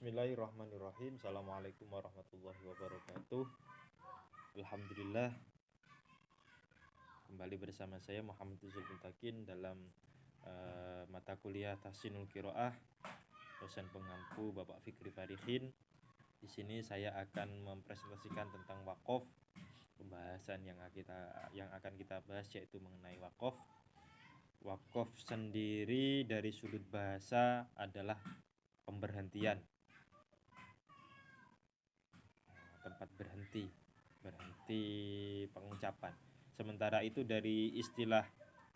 Bismillahirrahmanirrahim. Assalamualaikum warahmatullahi wabarakatuh. Alhamdulillah, kembali bersama saya Muhammad Izul Mutakin dalam mata kuliah Tahsinul Qiraah, dosen pengampu Bapak Fikri Farihin. Di sini saya akan mempresentasikan tentang wakaf. Pembahasan yang akan kita bahas yaitu mengenai wakaf. Wakaf sendiri dari sudut bahasa adalah pemberhentian, tempat berhenti pengucapan. Sementara itu dari istilah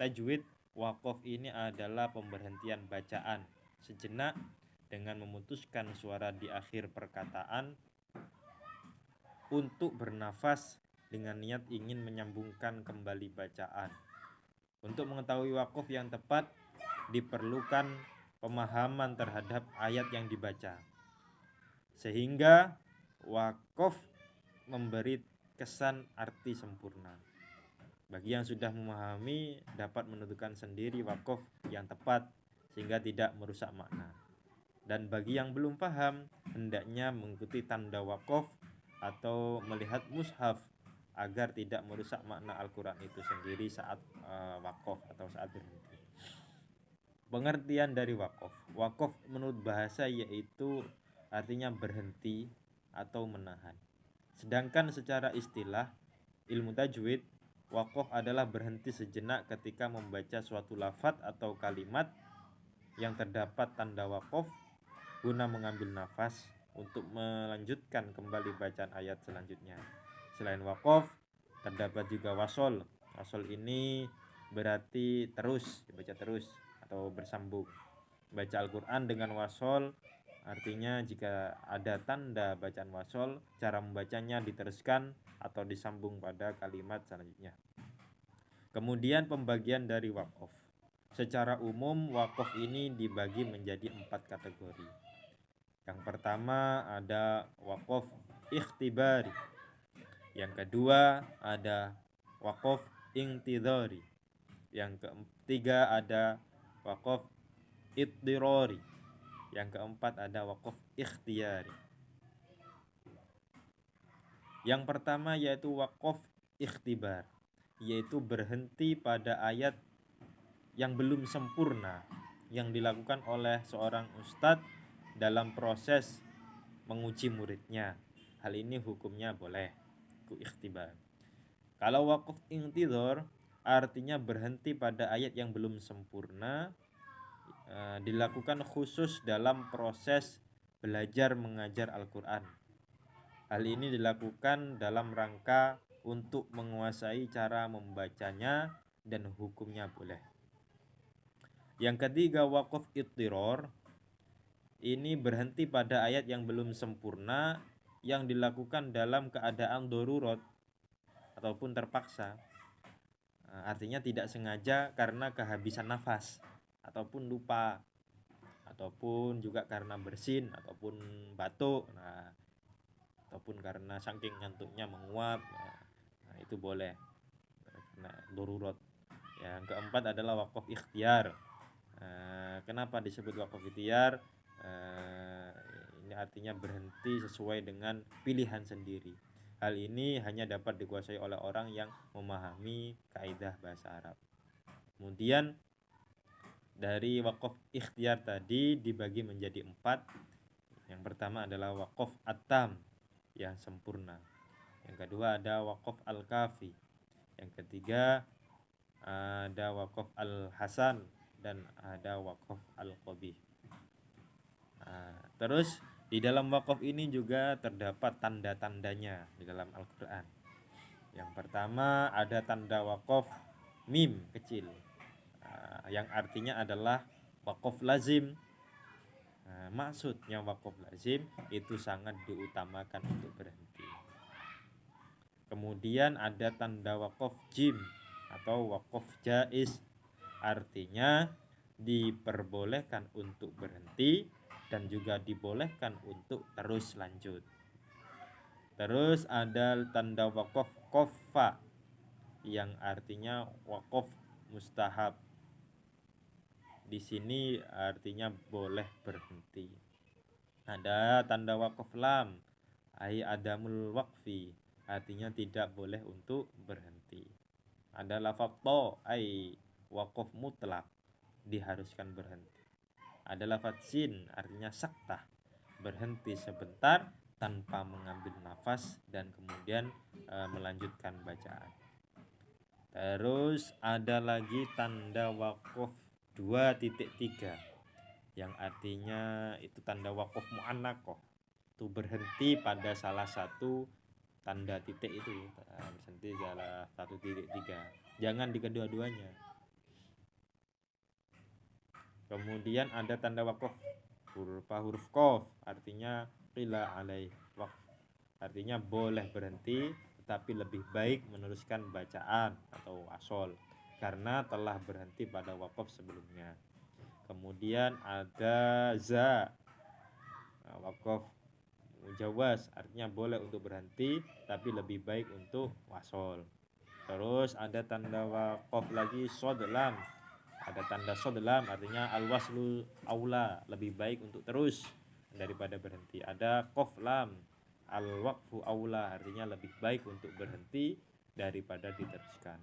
tajwid, wakaf ini adalah pemberhentian bacaan sejenak dengan memutuskan suara di akhir perkataan untuk bernafas dengan niat ingin menyambungkan kembali bacaan. Untuk mengetahui wakaf yang tepat diperlukan pemahaman terhadap ayat yang dibaca, sehingga wakaf memberi kesan arti sempurna. Bagi yang sudah memahami dapat menentukan sendiri wakaf yang tepat sehingga tidak merusak makna. Dan bagi yang belum paham, hendaknya mengikuti tanda wakaf atau melihat mushaf agar tidak merusak makna Al-Quran itu sendiri saat wakaf atau saat berhenti. Pengertian dari wakaf. Wakaf menurut bahasa yaitu artinya berhenti atau menahan. Sedangkan secara istilah ilmu tajwid, wakaf adalah berhenti sejenak ketika membaca suatu lafadz atau kalimat yang terdapat tanda wakaf guna mengambil nafas untuk melanjutkan kembali bacaan ayat selanjutnya. Selain wakaf, terdapat juga wasol. Wasol ini berarti terus, dibaca terus atau bersambung. Baca Al-Quran dengan wasol artinya jika ada tanda bacaan wasol, cara membacanya diteruskan atau disambung pada kalimat selanjutnya. Kemudian pembagian dari wakaf. Secara umum wakaf ini dibagi menjadi 4 kategori. Yang pertama ada wakaf ikhtibari. Yang kedua ada wakaf intidhari. Yang ketiga ada wakaf iddirari. Yang keempat ada wakaf ikhtiyari. Yang pertama yaitu wakaf ikhtibar, yaitu berhenti pada ayat yang belum sempurna yang dilakukan oleh seorang ustadz dalam proses menguji muridnya. Hal ini hukumnya boleh, ikhtibar. Kalau wakaf intidhar artinya berhenti pada ayat yang belum sempurna, dilakukan khusus dalam proses belajar mengajar Al-Quran. Hal ini dilakukan dalam rangka untuk menguasai cara membacanya dan hukumnya boleh. Yang ketiga wakaf iddiror, ini berhenti pada ayat yang belum sempurna yang dilakukan dalam keadaan darurat ataupun terpaksa. Artinya tidak sengaja karena kehabisan nafas ataupun lupa, ataupun juga karena bersin ataupun batuk, ataupun karena saking ngantuknya menguap, itu boleh karena darurat. Yang keempat adalah wakaf ikhtiar. Kenapa disebut wakaf ikhtiar? Ini artinya berhenti sesuai dengan pilihan sendiri. Hal ini hanya dapat dikuasai oleh orang yang memahami kaidah bahasa Arab. Kemudian dari wakaf ikhtiar tadi dibagi menjadi 4. Yang pertama adalah wakaf at-tam yang sempurna. Yang kedua ada wakaf al-kafi. Yang ketiga ada wakaf al-hasan dan ada wakaf al-qabih. Terus di dalam wakaf ini juga terdapat tanda-tandanya di dalam Al-Quran. Yang pertama ada tanda wakaf mim kecil, yang artinya adalah wakaf lazim. Maksudnya wakaf lazim itu sangat diutamakan untuk berhenti. Kemudian ada tanda wakaf jim atau wakaf jaiz, artinya diperbolehkan untuk berhenti dan juga dibolehkan untuk terus lanjut. Terus ada tanda wakaf qaffa yang artinya wakaf mustahab. Di sini artinya boleh berhenti. Ada tanda waqaf lam, ai adamul waqfi, artinya tidak boleh untuk berhenti. Ada lafaz to, ai waqaf mutlak, diharuskan berhenti. Ada lafaz sin, artinya saktah, berhenti sebentar tanpa mengambil nafas dan kemudian melanjutkan bacaan. Terus ada lagi tanda waqaf 2.3 yang artinya itu tanda waqaf mu'annaqah, itu berhenti pada salah satu tanda titik itu, berhenti salah 1.3, jangan di kedua-duanya. Kemudian ada tanda waqaf berupa huruf qaf, artinya qila alaih waqf, artinya boleh berhenti tetapi lebih baik meneruskan bacaan atau wasol karena telah berhenti pada waqaf sebelumnya. Kemudian ada za, waqaf mujawaz, artinya boleh untuk berhenti tapi lebih baik untuk wasol. Terus ada tanda waqaf lagi shad lam, ada tanda shad lam, artinya al waslu aula, lebih baik untuk terus daripada berhenti. Ada qaf lam, al waqfu aula, artinya lebih baik untuk berhenti daripada diteruskan.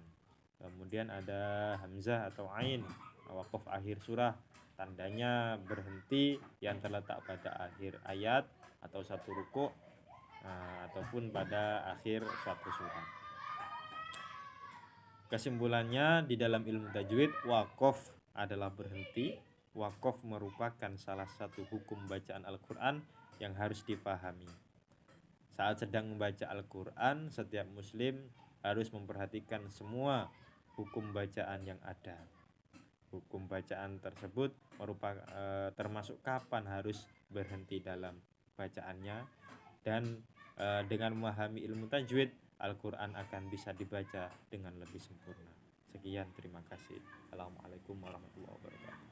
Kemudian ada hamzah atau ain, waqaf akhir surah, tandanya berhenti yang terletak pada akhir ayat atau satu rukuk ataupun pada akhir suatu surah. Kesimpulannya, di dalam ilmu tajwid, waqaf adalah berhenti. Waqaf merupakan salah satu hukum bacaan Al-Quran yang harus dipahami. Saat sedang membaca Al-Quran, setiap muslim harus memperhatikan semua hukum bacaan yang ada. Hukum bacaan tersebut merupakan termasuk kapan harus berhenti dalam bacaannya, dan dengan memahami ilmu tajwid, Al-Quran akan bisa dibaca dengan lebih sempurna. Sekian, terima kasih. Assalamualaikum warahmatullahi wabarakatuh.